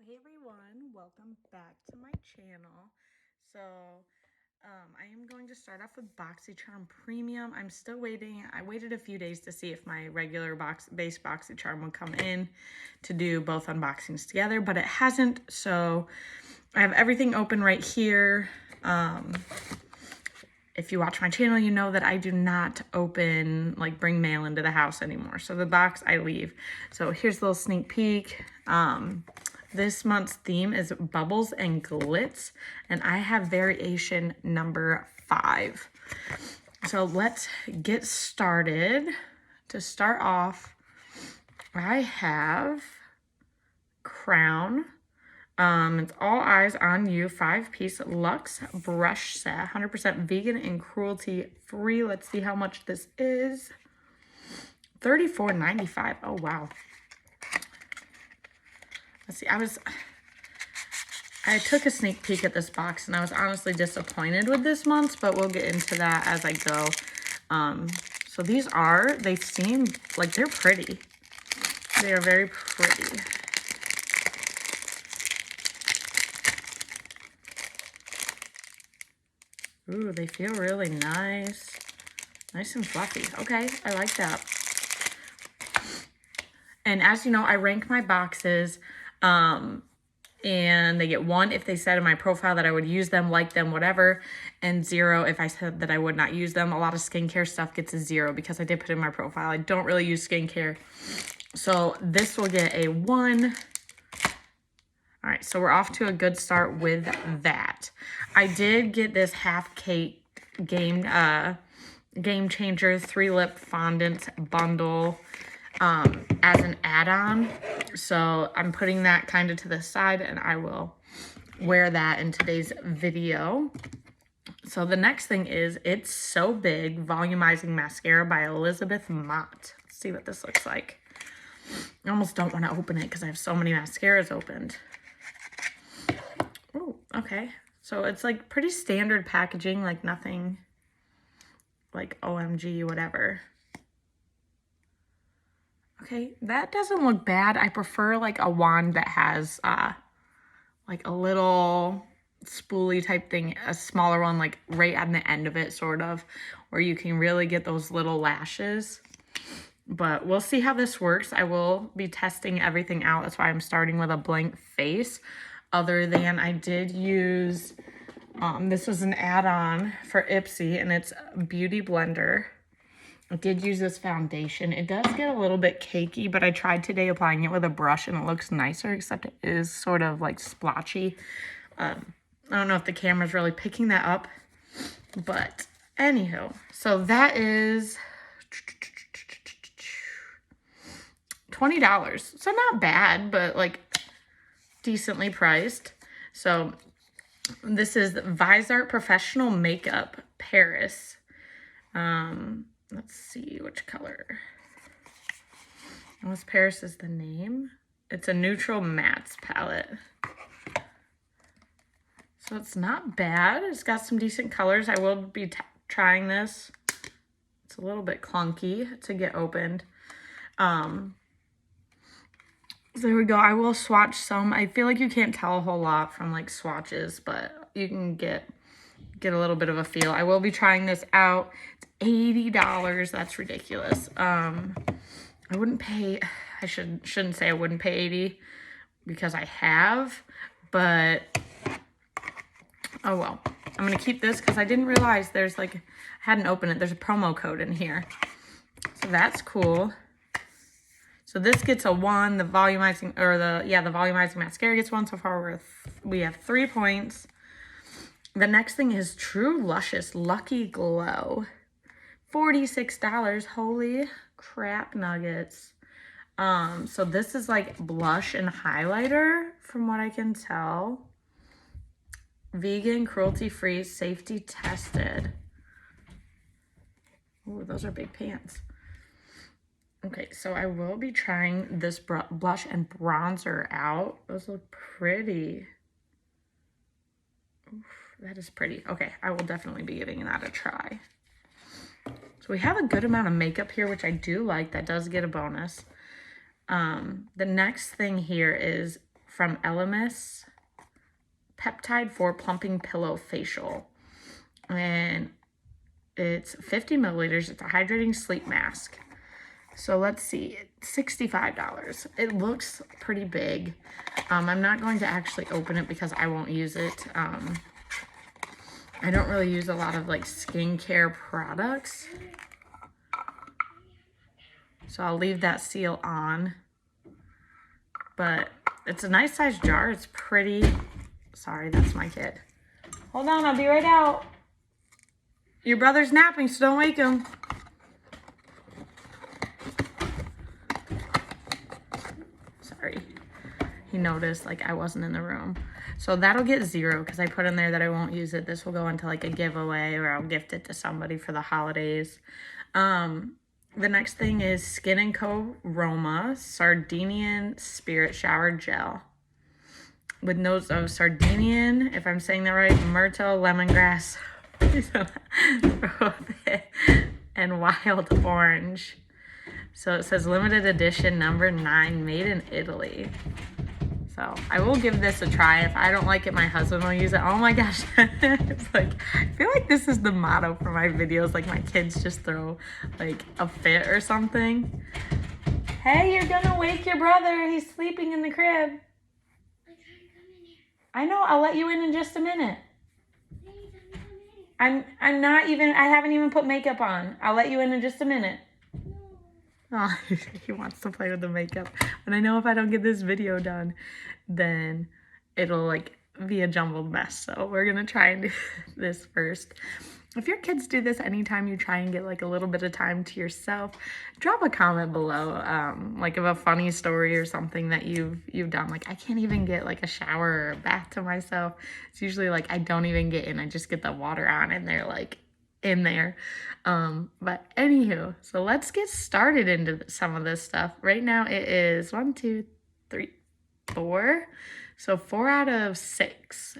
Hey everyone, welcome back to my channel. So I am going to start off with BoxyCharm Premium. I'm still waiting. I waited a few days to see if my regular base BoxyCharm would come in to do both unboxings together, but it hasn't. So I have everything open right here. If you watch my channel, you know that I do not bring mail into the house anymore. So the box I leave. So here's a little sneak peek. This month's theme is bubbles and glitz, and I have variation number 5. So let's get started. To start off, I have Crown. It's All Eyes on You 5-piece luxe brush set, 100% vegan and cruelty free. Let's see how much this is. $34.95. Oh wow. Let's see. I took a sneak peek at this box and I was honestly disappointed with this month's, but we'll get into that as I go. So they seem like they're pretty. They are very pretty. Ooh, they feel really nice. Nice and fluffy. Okay, I like that. And as you know, I rank my boxes, and they get 1 if they said in my profile that I would use them, like them, whatever, and 0 if I said that I would not use them. A lot of skincare stuff gets a 0 because I did put in my profile I don't really use skincare. So this will get a 1. All right, so we're off to a good start with that. I did get this half cake game changer 3-lip fondant bundle as an add-on. So I'm putting that kind of to the side and I will wear that in today's video. So the next thing is It's So Big Volumizing Mascara by Elizabeth Mott. Let's see what this looks like. I almost don't want to open it because I have so many mascaras opened. Oh, okay. So it's like pretty standard packaging, like nothing like OMG, whatever. Okay, that doesn't look bad. I prefer like a wand that has like a little spoolie type thing, a smaller one like right on the end of it sort of, where you can really get those little lashes. But we'll see how this works. I will be testing everything out. That's why I'm starting with a blank face. Other than I did use, this was an add-on for Ipsy and it's Beauty Blender. I did use this foundation. It does get a little bit cakey, but I tried today applying it with a brush and it looks nicer, except it is sort of like splotchy. I don't know if the camera's really picking that up, but anywho. So that is $20. So not bad, but like decently priced. So this is Viseart Professional Makeup Paris. Let's see which color. Unless Paris is the name. It's a neutral mattes palette. So it's not bad. It's got some decent colors. I will be trying this. It's a little bit clunky to get opened. So there we go. I will swatch some. I feel like you can't tell a whole lot from like swatches, but you can get a little bit of a feel. I will be trying this out. It's $80. That's ridiculous. I wouldn't pay, I shouldn't say I wouldn't pay 80 because I have, but oh well. I'm going to keep this because I didn't realize there's like, I hadn't opened it. There's a promo code in here. So that's cool. So this gets a 1, the volumizing mascara gets 1. So far we have 3 points. The next thing is True Luscious Lucky Glow. $46. Holy crap nuggets. So this is like blush and highlighter from what I can tell. Vegan, cruelty-free, safety tested. Ooh, those are big pants. Okay, so I will be trying this blush and bronzer out. Those look pretty. Oof, that is pretty. Okay, I will definitely be giving that a try. So we have a good amount of makeup here, which I do like. That does get a bonus. The next thing here is from Elemis Peptide for Plumping Pillow Facial. And it's 50 milliliters. It's a hydrating sleep mask. So let's see, it's $65. It looks pretty big. I'm not going to actually open it because I won't use it. I don't really use a lot of like skincare products. So I'll leave that seal on. But it's a nice sized jar. It's pretty. Sorry, that's my kid. Hold on, I'll be right out. Your brother's napping, so don't wake him. Sorry. He noticed like I wasn't in the room. So that'll get 0 because I put in there that I won't use it. This will go into like a giveaway or I'll gift it to somebody for the holidays. The next thing is Skin & Co. Roma Sardinian Spirit Shower Gel. With notes of Sardinian, if I'm saying that right, myrtle, lemongrass, and wild orange. So it says limited edition number 9, made in Italy. So I will give this a try. If I don't like it, my husband will use it. Oh my gosh. It's like, I feel like this is the motto for my videos. Like my kids just throw like a fit or something. Hey, you're gonna wake your brother. He's sleeping in the crib. I know, I'll let you in just a minute. I'm not even, I haven't even put makeup on. I'll let you in just a minute. Oh, he wants to play with the makeup. But I know if I don't get this video done, then it'll like be a jumbled mess. So we're gonna try and do this first. If your kids do this anytime you try and get like a little bit of time to yourself, drop a comment below, like of a funny story or something that you've done. Like I can't even get like a shower or a bath to myself. It's usually like I don't even get in. I just get the water on and they're like in there. But anywho, so let's get started into some of this stuff. Right now it is 1, 2, 3, 4. So 4 out of 6.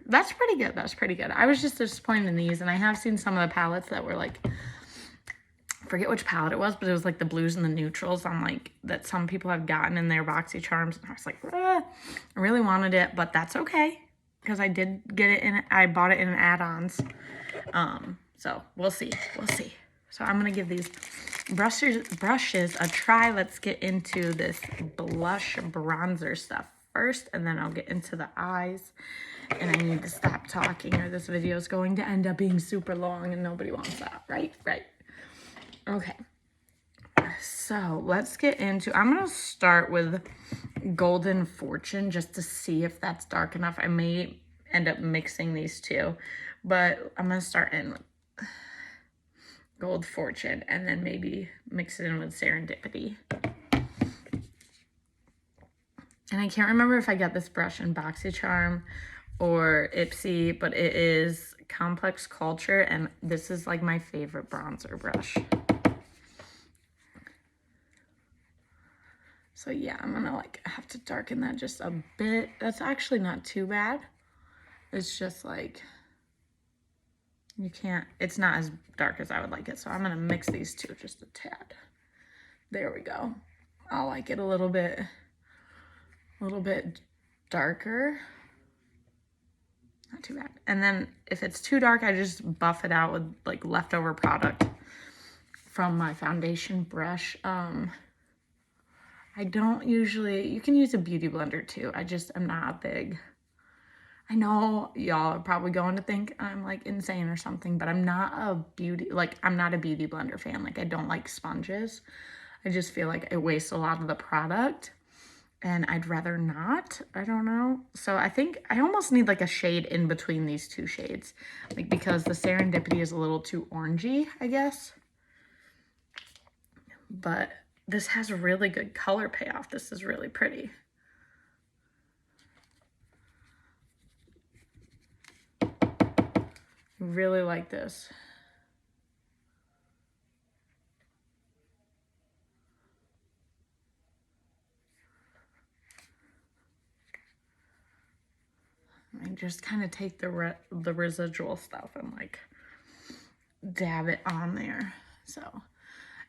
That's pretty good. That's pretty good. I was just disappointed in these, and I have seen some of the palettes that were like, I forget which palette it was, but it was like the blues and the neutrals on like that some people have gotten in their BoxyCharms, and I was like, I really wanted it, but that's okay because I did get it in. I bought it in add-ons. So we'll see. So I'm gonna give these brushes a try. Let's get into this blush bronzer stuff first, and then I'll get into the eyes. And I need to stop talking or this video is going to end up being super long and nobody wants that, right? Okay. So let's get into, I'm going to start with Golden Fortune just to see if that's dark enough. I may end up mixing these two, but I'm going to start in Gold Fortune and then maybe mix it in with Serendipity. And I can't remember if I got this brush in BoxyCharm or Ipsy, but it is Complex Culture, and this is like my favorite bronzer brush. So yeah, I'm gonna like have to darken that just a bit. That's actually not too bad. It's just like, it's not as dark as I would like it. So I'm gonna mix these two just a tad. There we go. I'll like it a little bit darker. Not too bad. And then if it's too dark, I just buff it out with like leftover product from my foundation brush. I don't usually, you can use a beauty blender too. I'm not big. I know y'all are probably going to think I'm like insane or something, but I'm not a beauty blender fan. Like I don't like sponges. I just feel like it wastes a lot of the product. And I'd rather not, I don't know. So I think I almost need like a shade in between these two shades. Like because the Serendipity is a little too orangey, I guess. But this has a really good color payoff. This is really pretty. Really like this. I just kind of take the residual stuff and like dab it on there. So,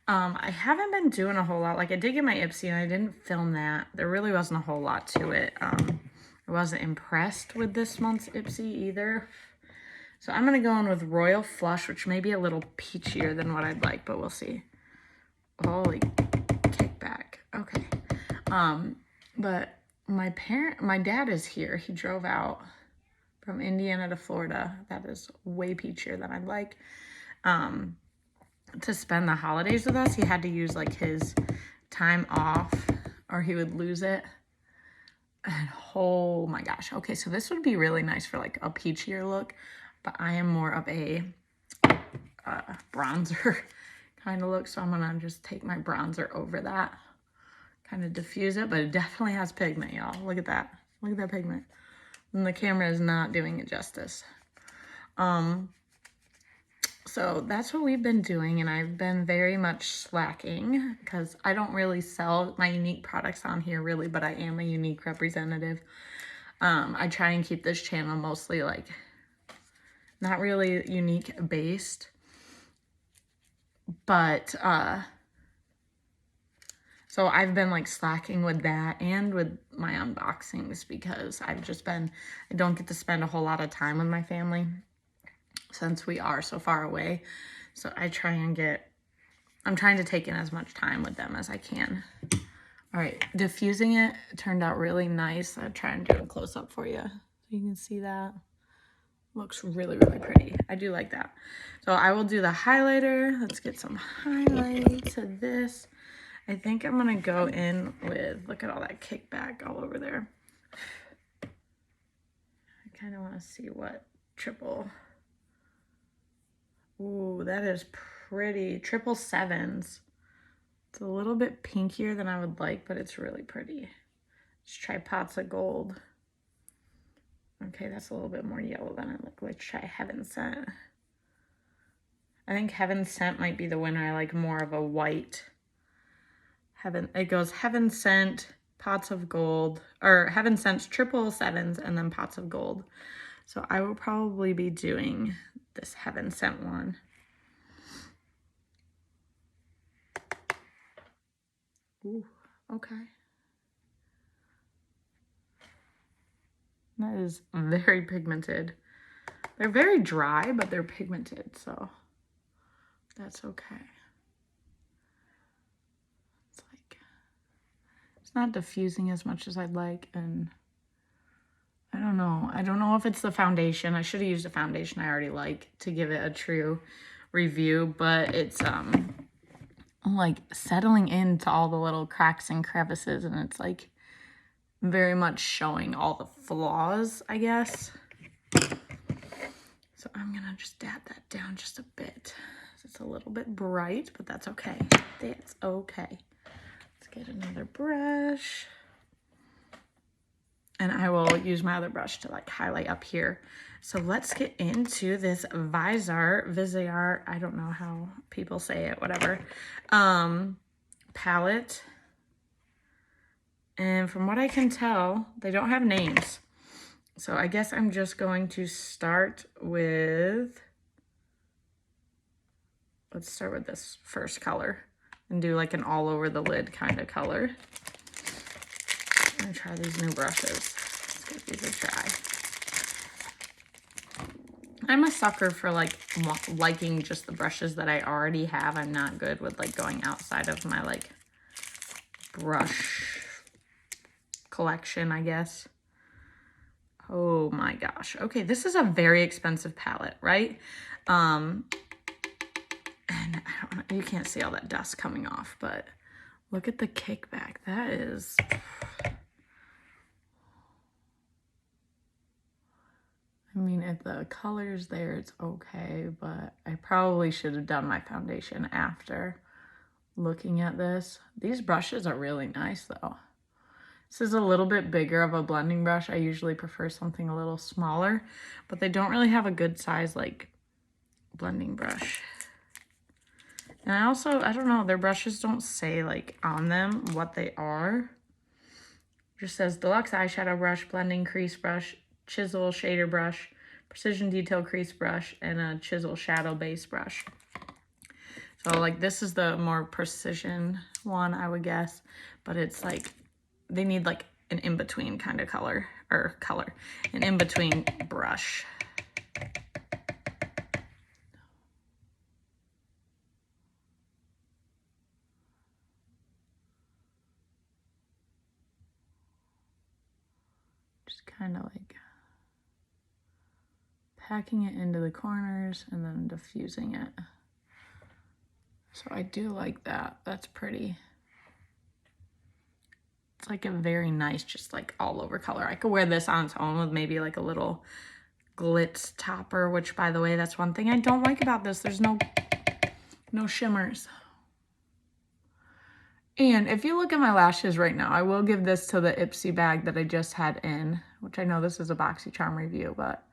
I haven't been doing a whole lot. Like, I did get my Ipsy and I didn't film that. There really wasn't a whole lot to it. I wasn't impressed with this month's Ipsy either. So I'm going to go in with Royal Flush, which may be a little peachier than what I'd like, but we'll see. Holy kickback. Okay. But my dad is here. He drove out from Indiana to Florida. That is way peachier than I'd like. To spend the holidays with us, he had to use like his time off or he would lose it. And oh my gosh. Okay, so this would be really nice for like a peachier look, but I am more of a bronzer kind of look, so I'm gonna just take my bronzer over that, kind of diffuse it, but it definitely has pigment, y'all. Look at that. Look at that pigment. And the camera is not doing it justice. So that's what we've been doing, and I've been very much slacking because I don't really sell my unique products on here really, but I am a unique representative. I try and keep this channel mostly like not really unique based, but so I've been like slacking with that and with my unboxings because I don't get to spend a whole lot of time with my family since we are so far away. So I'm trying to take in as much time with them as I can. All right, diffusing it turned out really nice. I'll try and do a close up for you so you can see that. Looks really, really pretty. I do like that. So I will do the highlighter. Let's get some highlight to this. I think I'm gonna go in with, look at all that kickback all over there. I kind of want to see what triple. Ooh, that is pretty. 777s. It's a little bit pinkier than I would like, but it's really pretty. Let's try Pots of Gold. Okay, that's a little bit more yellow than I like. Let's try Heaven Sent. I think Heaven Sent might be the winner. I like more of a white. It goes Heaven Sent, Pots of Gold, or Heaven Sent's 777s, and then Pots of Gold. So I will probably be doing this Heaven Sent one. Ooh, okay. That is very pigmented. They're very dry, but they're pigmented, so that's okay. It's not diffusing as much as I'd like, and I don't know if it's the foundation. I should have used a foundation I already like to give it a true review, but it's like settling into all the little cracks and crevices, and it's like very much showing all the flaws, I guess. So I'm gonna just dab that down just a bit. It's a little bit bright, but that's okay. That's okay. Let's get another brush. And I will use my other brush to like highlight up here. So let's get into this Viseart, I don't know how people say it, whatever, palette. And from what I can tell, they don't have names. So I guess I'm just going to start with, let's start with this first color and do like an all over the lid kind of color. I'm gonna try these new brushes. Let's give these a try. I'm a sucker for like liking just the brushes that I already have. I'm not good with like going outside of my like brush collection, I guess. Oh my gosh. Okay, this is a very expensive palette, right? And I don't know, you can't see all that dust coming off, but look at the kickback. That is, I mean, if the color's there, it's okay, but I probably should have done my foundation after looking at this. These brushes are really nice though. This is a little bit bigger of a blending brush. I usually prefer something a little smaller, but they don't really have a good size like blending brush. And I don't know, their brushes don't say like on them what they are. It just says deluxe eyeshadow brush, blending crease brush, chisel shader brush, precision detail crease brush, and a chisel shadow base brush. So like this is the more precision one, I would guess, but it's like, they need like an in-between kind of color, an in-between brush. Just kind of like packing it into the corners and then diffusing it. So I do like that. That's pretty. It's like a very nice, just like all over color. I could wear this on its own with maybe like a little glitz topper, which by the way, that's one thing I don't like about this. There's no shimmers. And if you look at my lashes right now, I will give this to the Ipsy bag that I just had in, which I know this is a BoxyCharm review, but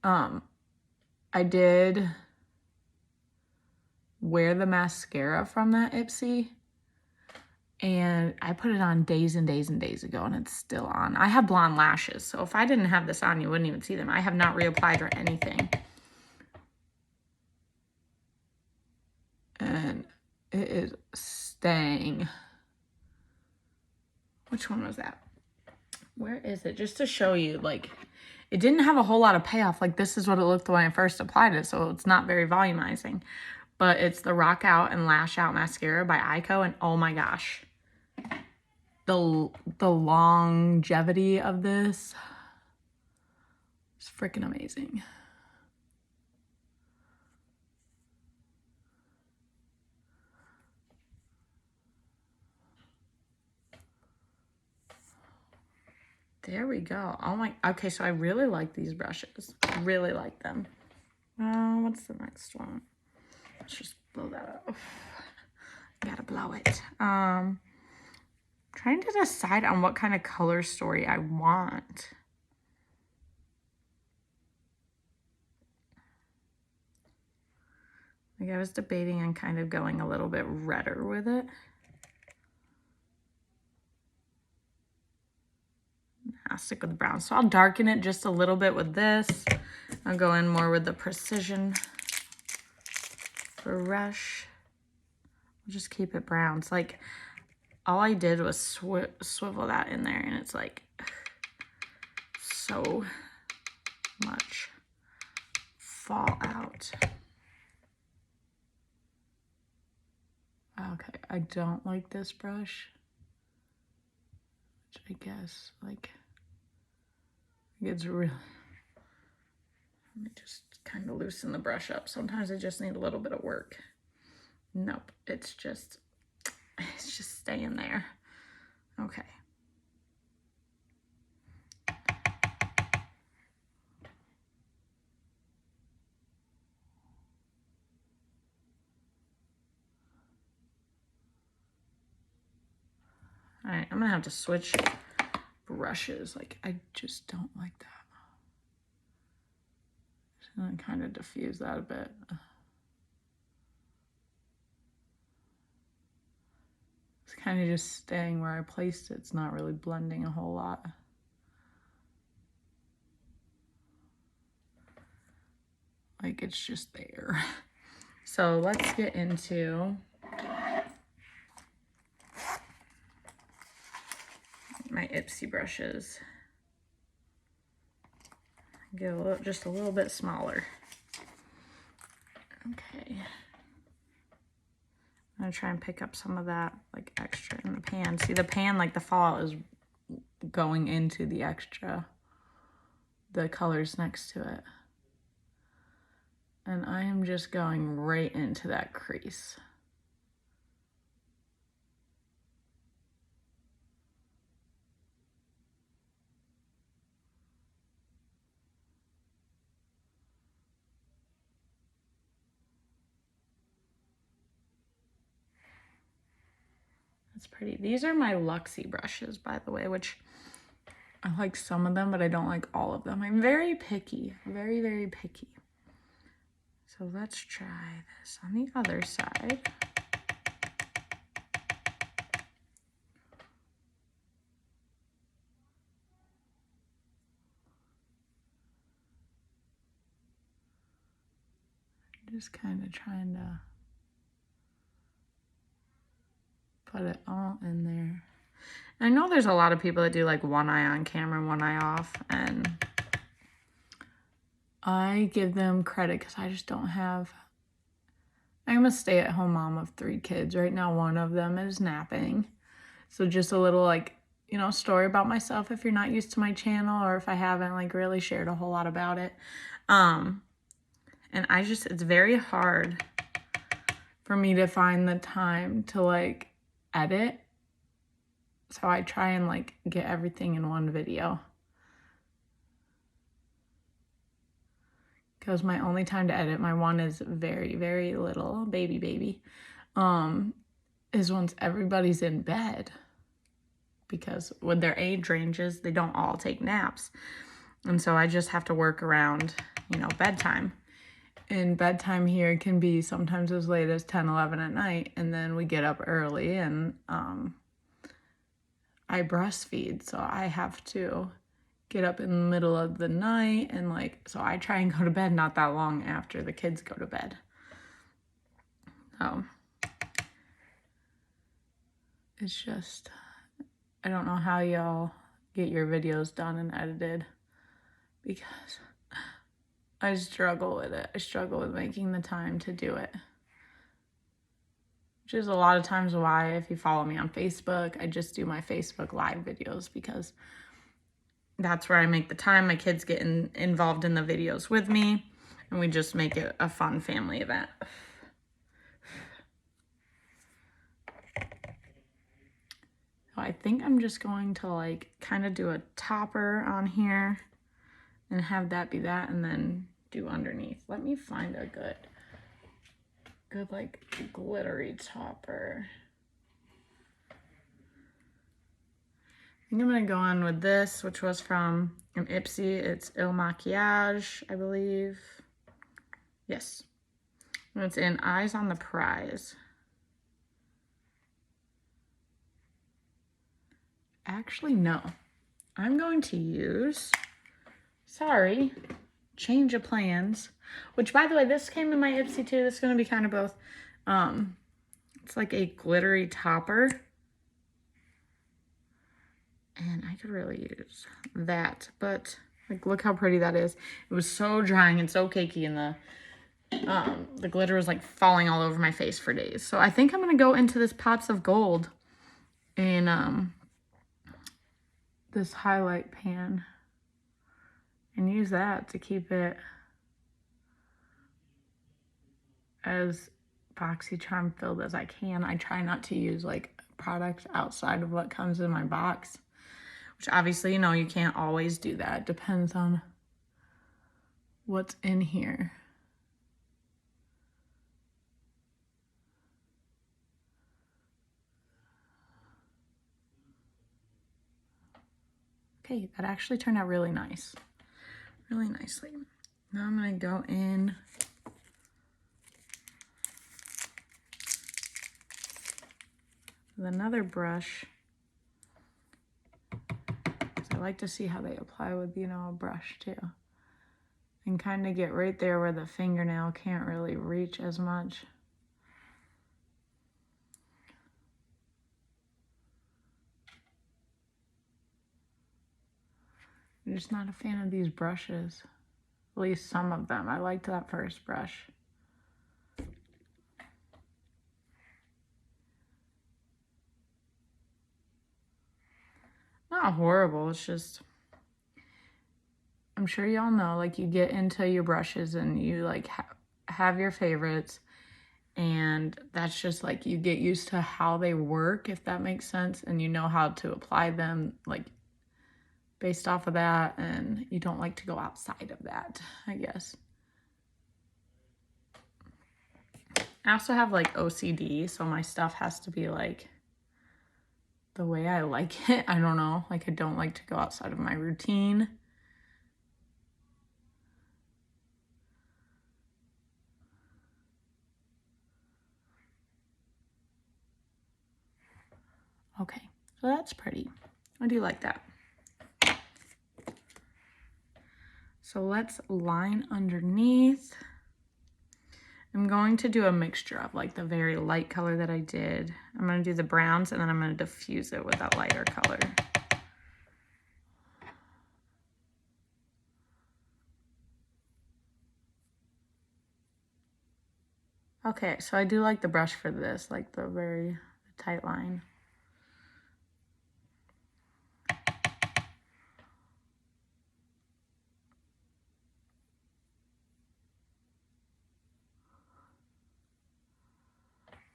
I did wear the mascara from that Ipsy, and I put it on days and days and days ago, and it's still on. I have blonde lashes, so if I didn't have this on, you wouldn't even see them. I have not reapplied or anything. And it is staying. Which one was that? Where is it? Just to show you, like, it didn't have a whole lot of payoff. Like, this is what it looked when I first applied it, so it's not very volumizing. But it's the Rock Out and Lash Out Mascara by Ico, and oh my gosh. The longevity of this is freaking amazing. There we go. Oh my, okay, so I really like these brushes. Really like them. What's the next one? Let's just blow that up. Gotta blow it. Trying to decide on what kind of color story I want. Like I was debating on kind of going a little bit redder with it. I'll stick with brown. So I'll darken it just a little bit with this. I'll go in more with the Precision brush. I'll just keep it brown. It's like all I did was swivel that in there, and it's like so much fallout. Okay, I don't like this brush, which I guess like it's really. Let me just kind of loosen the brush up. Sometimes I just need a little bit of work. Nope, it's just staying there. Okay. All right, I'm gonna have to switch brushes. Like, I just don't like that. Just gonna kind of diffuse that a bit. It's kind of just staying where I placed it. It's not really blending a whole lot. Like, it's just there. So let's get into my Ipsy brushes. Get a little, just a little bit smaller. Okay. I'm gonna try and pick up some of that like extra in the pan. See, the pan, like the fallout is going into the extra, the colors next to it. And I am just going right into that crease. That's pretty. These are my Luxie brushes, by the way, which I like some of them, but I don't like all of them. I'm very picky, very, very picky. So let's try this on the other side. Just kind of trying to put it all in there. I know there's a lot of people that do like one eye on camera and one eye off, and I give them credit because I just don't have... I'm a stay-at-home mom of 3 kids. Right now, one of them is napping. So just a little like, you know, story about myself if you're not used to my channel or if I haven't like really shared a whole lot about it. And it's very hard for me to find the time to like edit. So I try and like get everything in one video. Because my only time to edit, my one is very, very little, baby, is once everybody's in bed. Because with their age ranges, they don't all take naps. And so I just have to work around, you know, bedtime. And bedtime here can be sometimes as late as 10, 11 at night. And then we get up early and I breastfeed. So I have to get up in the middle of the night and like, so I try and go to bed not that long after the kids go to bed. So it's just, I don't know how y'all get your videos done and edited because I struggle with it. I struggle with making the time to do it. Which is a lot of times why, if you follow me on Facebook, I just do my Facebook live videos because that's where I make the time. My kids get involved in the videos with me, and we just make it a fun family event. So I think I'm just going to like kind of do a topper on here and have that be that, and then do underneath. Let me find a good like glittery topper. I think I'm gonna go on with this, which was from an Ipsy. It's Il Maquillage, I believe. Yes. And it's in Eyes on the Prize. Actually, no. I'm going to use, sorry, change of plans. Which, by the way, this came in my Ipsy too. This is gonna be kind of both. It's like a glittery topper. And I could really use that, but like, look how pretty that is. It was so drying and so cakey, and the glitter was like falling all over my face for days. So I think I'm gonna go into this Pots of Gold in this highlight pan and use that to keep it as BoxyCharm filled as I can. I try not to use like products outside of what comes in my box. Which obviously, you know, you can't always do that. It depends on what's in here. Okay, that actually turned out really nice. Really nicely. Now I'm gonna go in with another brush. I like to see how they apply with, you know, a brush too. And kind of get right there where the fingernail can't really reach as much. I'm just not a fan of these brushes. At least some of them. I liked that first brush. Not horrible, it's just, I'm sure y'all know, like, you get into your brushes and you like have your favorites, and that's just like, you get used to how they work, if that makes sense, and you know how to apply them like based off of that, and you don't like to go outside of that, I guess. I also have like OCD, so my stuff has to be like the way I like it. I don't know, like, I don't like to go outside of my routine. Okay, so that's pretty. I do like that. So let's line underneath. I'm going to do a mixture of like the very light color that I did. I'm going to do the browns and then I'm going to diffuse it with that lighter color. Okay, so I do like the brush for this, like the very tight line.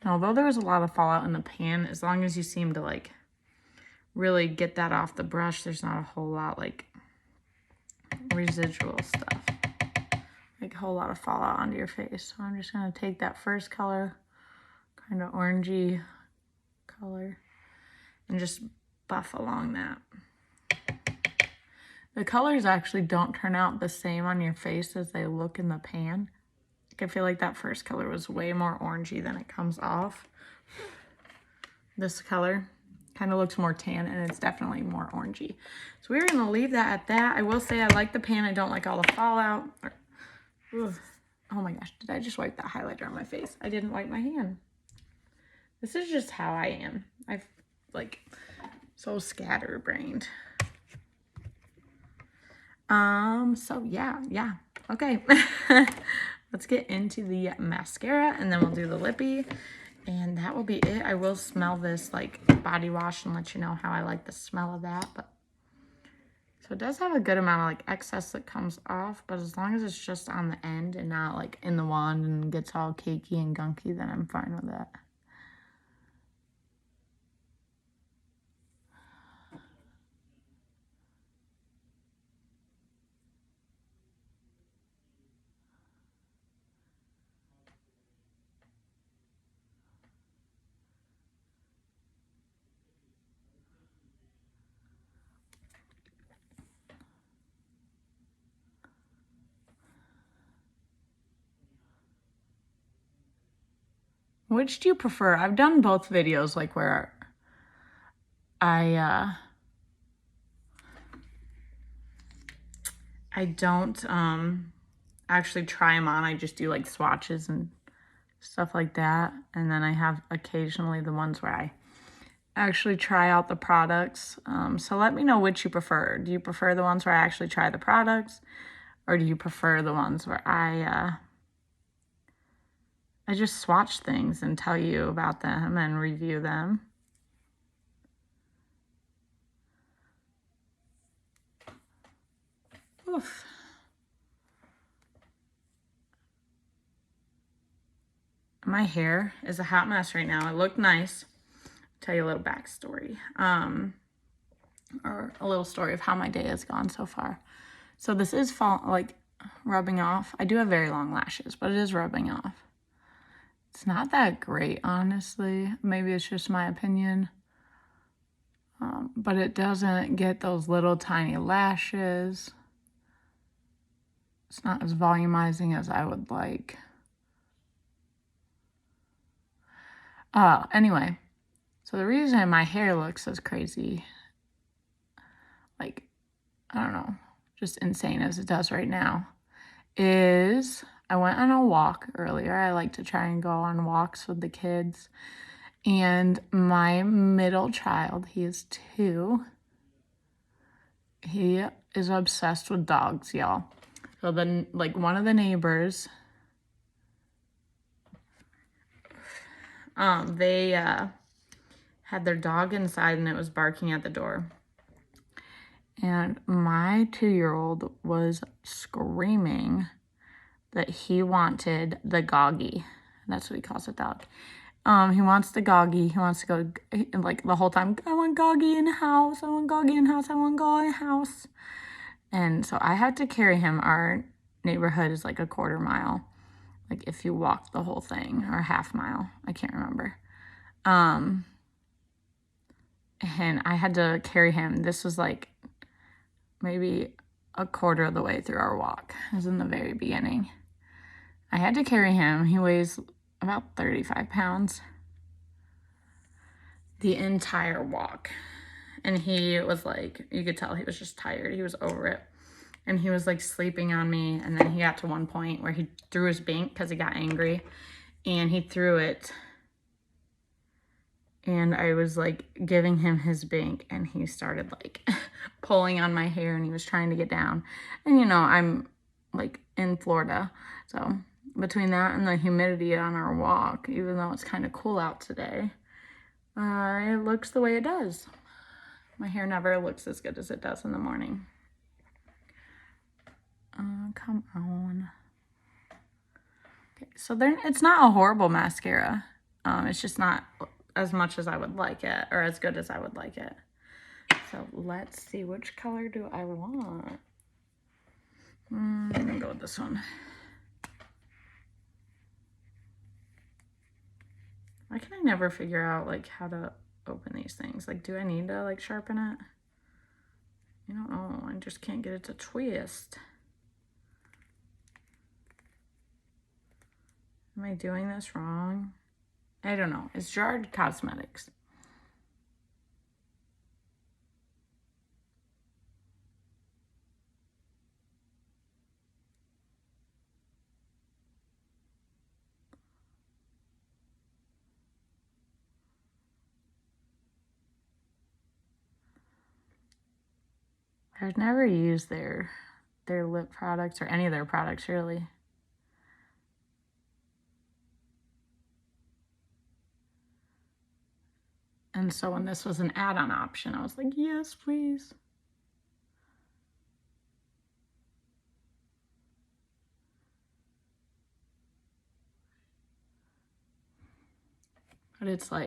Although there was a lot of fallout in the pan, as long as you seem to like really get that off the brush, there's not a whole lot like residual stuff. Like a whole lot of fallout onto your face. So I'm just gonna take that first color, kind of orangey color, and just buff along that. The colors actually don't turn out the same on your face as they look in the pan. I feel like that first color was way more orangey than it comes off. This color kind of looks more tan and it's definitely more orangey. So we're gonna leave that at that. I will say I like the pan. I don't like all the fallout. Oh my gosh, did I just wipe that highlighter on my face? I didn't wipe my hand. This is just how I am. I've like so scatterbrained. So yeah. Okay. Let's get into the mascara and then we'll do the lippy and that will be it. I will smell this like body wash and let you know how I like the smell of that. But so it does have a good amount of like excess that comes off, but as long as it's just on the end and not like in the wand and gets all cakey and gunky, then I'm fine with that. Which do you prefer? I've done both videos like where I don't actually try them on. I just do like swatches and stuff like that. And then I have occasionally the ones where I actually try out the products. So let me know which you prefer. Do you prefer the ones where I actually try the products? Or do you prefer the ones where I just swatch things and tell you about them and review them? Oof. My hair is a hot mess right now. It looked nice. Tell you a little backstory. Or a little story of how my day has gone so far. So this is rubbing off. I do have very long lashes, but it is rubbing off. It's not that great, honestly. Maybe it's just my opinion. But it doesn't get those little tiny lashes. It's not as volumizing as I would like. Anyway, so the reason my hair looks as crazy, like, I don't know, just insane as it does right now, is I went on a walk earlier. I like to try and go on walks with the kids. And my middle child, he is 2. He is obsessed with dogs, y'all. So then, like, one of the neighbors, they had their dog inside and it was barking at the door. And my 2-year-old was screaming that he wanted the goggy. That's what he calls the dog. He wants the goggy. He wants to go, like, the whole time, I want goggy in the house. I want goggy in the house. I want goggy in the house. And so I had to carry him. Our neighborhood is like a 1/4 mile. Like if you walk the whole thing, or 1/2 mile. I can't remember. And I had to carry him. This was like maybe 1/4 of the way through our walk. It was in the very beginning. I had to carry him. He weighs about 35 pounds the entire walk. And he was like, you could tell he was just tired. He was over it. and he was like sleeping on me, and then he got to one point where he threw his bank because he got angry, and he threw it, and I was like giving him his bank, and he started like pulling on my hair, and he was trying to get down. And you know, I'm like in Florida, so between that and the humidity on our walk, even though it's kind of cool out today, it looks the way it does. My hair never looks as good as it does in the morning. Come on. Okay, so it's not a horrible mascara. It's just not as much as I would like it, or as good as I would like it. So let's see, which color do I want? I'm gonna go with this one. Why can I never figure out like how to open these things? Like, do I need to like sharpen it? I don't know, I just can't get it to twist. Am I doing this wrong? I don't know. It's Jarred Cosmetics. I've never used their lip products, or any of their products really. And so when this was an add-on option, I was like, yes, please. But it's like